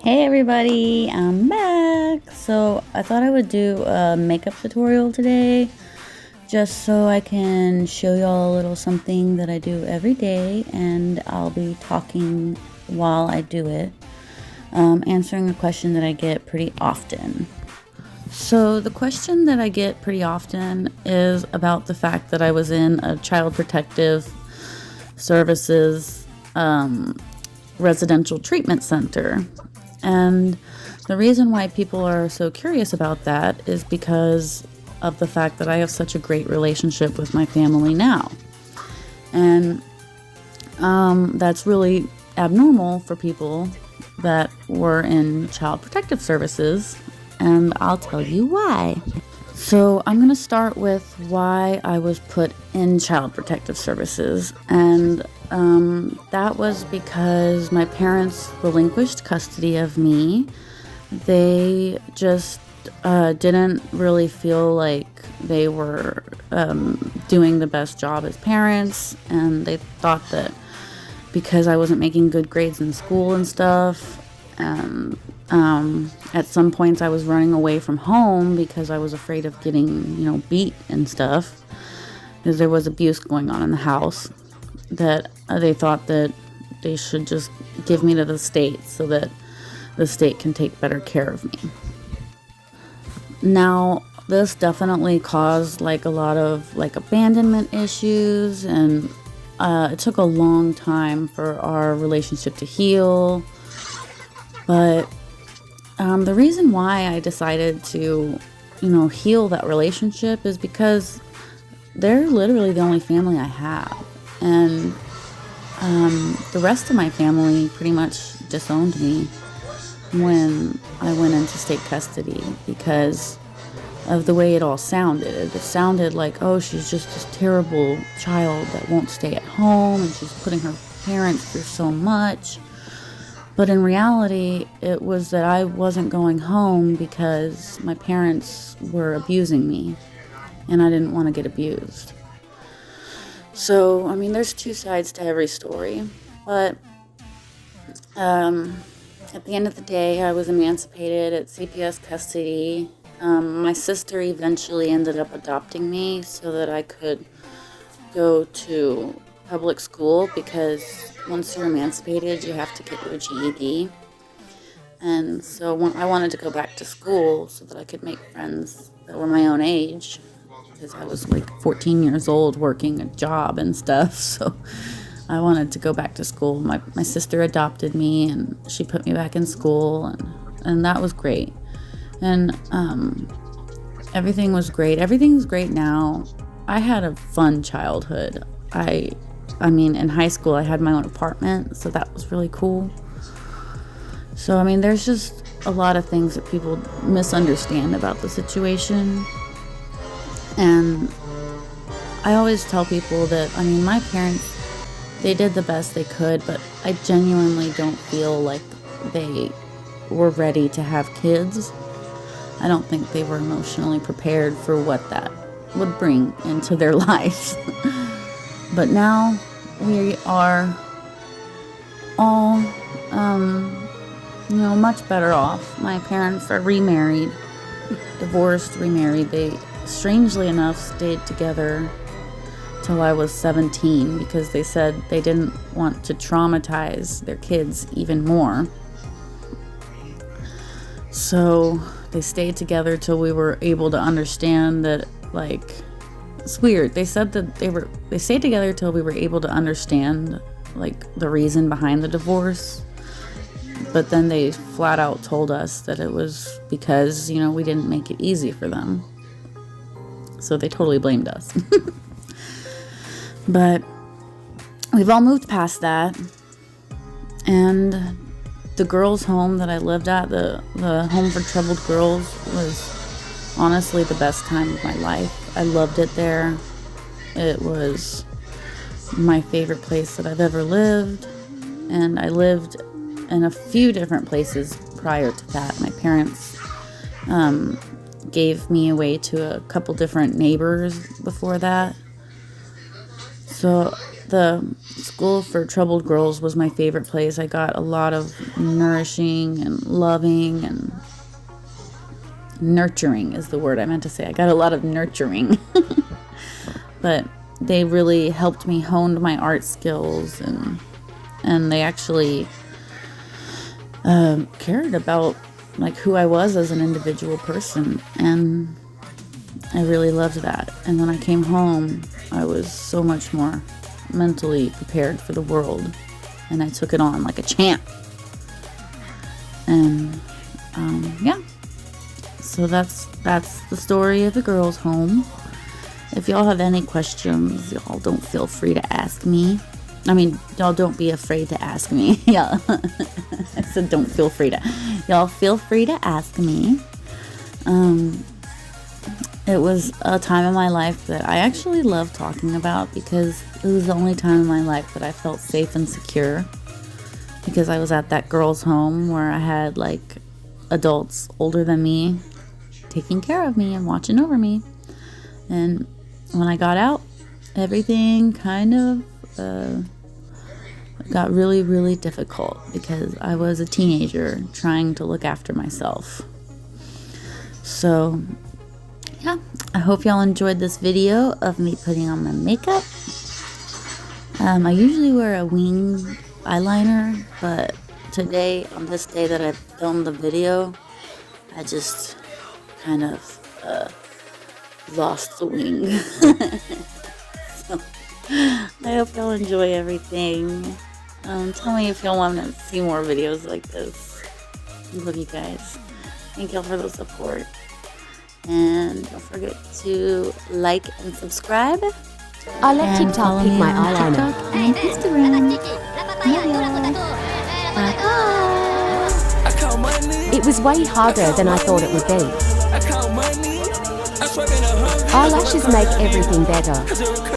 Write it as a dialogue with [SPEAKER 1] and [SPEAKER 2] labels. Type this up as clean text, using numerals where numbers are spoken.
[SPEAKER 1] Hey everybody, I'm back. So I thought I would do a makeup tutorial today just so I can show y'all a little something that I do every day, and I'll be talking while I do it, answering a question that I get pretty often. So the question that I get pretty often is about the fact that I was in a child protective services residential treatment center. And the reason why people are so curious about that is because of the fact that I have such a great relationship with my family now. And that's really abnormal for people that were in child protective services, and I'll tell you why. So I'm going to start with why I was put in child protective services, and that was because my parents relinquished custody of me. They just didn't really feel like they were doing the best job as parents, and they thought that because I wasn't making good grades in school and stuff, and at some points I was running away from home because I was afraid of getting, beat and stuff, because there was abuse going on in the house, that they thought that they should just give me to the state so that the state can take better care of me. Now, this definitely caused a lot of abandonment issues, and it took a long time for our relationship to heal. But the reason why I decided to, heal that relationship is because they're literally the only family I have. And the rest of my family pretty much disowned me when I went into state custody because of the way it all sounded. It sounded like, oh, she's just this terrible child that won't stay at home and she's putting her parents through so much. But in reality, it was that I wasn't going home because my parents were abusing me and I didn't want to get abused. So, there's two sides to every story, but at the end of the day, I was emancipated at CPS custody. My sister eventually ended up adopting me so that I could go to public school, because once you're emancipated, you have to get your GED. And so I wanted to go back to school so that I could make friends that were my own age, because I was 14 years old working a job and stuff. So I wanted to go back to school. My sister adopted me and she put me back in school, and that was great. And everything was great. Everything's great now. I had a fun childhood. In high school I had my own apartment, so that was really cool. So there's just a lot of things that people misunderstand about the situation. And I always tell people that, my parents, they did the best they could, but I genuinely don't feel like they were ready to have kids. I don't think they were emotionally prepared for what that would bring into their lives. But now we are all, much better off. My parents are remarried, divorced, remarried. They, strangely enough, stayed together till I was 17 because they said they didn't want to traumatize their kids even more. So they stayed together till we were able to understand that, it's weird. They said that they stayed together till we were able to understand, the reason behind the divorce. But then they flat out told us that it was because, we didn't make it easy for them. So they totally blamed us. But we've all moved past that. And the girls' home that I lived at, the home for troubled girls, was honestly the best time of my life. I loved it there. It was my favorite place that I've ever lived. And I lived in a few different places prior to that. My parents gave me away to a couple different neighbors before that. So the school for troubled girls was my favorite place. I got a lot of nourishing and loving and nurturing is the word I meant to say. I got a lot of nurturing. But they really helped me hone my art skills, and they actually cared about like who I was as an individual person, and I really loved that. And when I came home, I was so much more mentally prepared for the world, and I took it on like a champ. And yeah, so that's the story of the girls' home. If y'all have any questions, y'all don't feel free to ask me. I mean, y'all don't be afraid to ask me. Yeah, I said don't feel free to. Y'all feel free to ask me. It was a time in my life that I actually love talking about, because it was the only time in my life that I felt safe and secure, because I was at that girl's home where I had like adults older than me taking care of me and watching over me. And when I got out, everything kind of got really, really difficult, because I was a teenager trying to look after myself. So yeah, I hope y'all enjoyed this video of me putting on my makeup. I usually wear a wing eyeliner, but today, on this day that I filmed the video, I just kind of lost the wing. So, I hope y'all enjoy everything. Tell me if y'all want to see more videos like this. I love you guys. Thank y'all for the support. And don't forget to like and subscribe.
[SPEAKER 2] I let TikTok pick my eyeliner.
[SPEAKER 1] And Instagram. Love y'all. Bye.
[SPEAKER 2] It was way harder than I thought it would be. Eyelashes make everything better.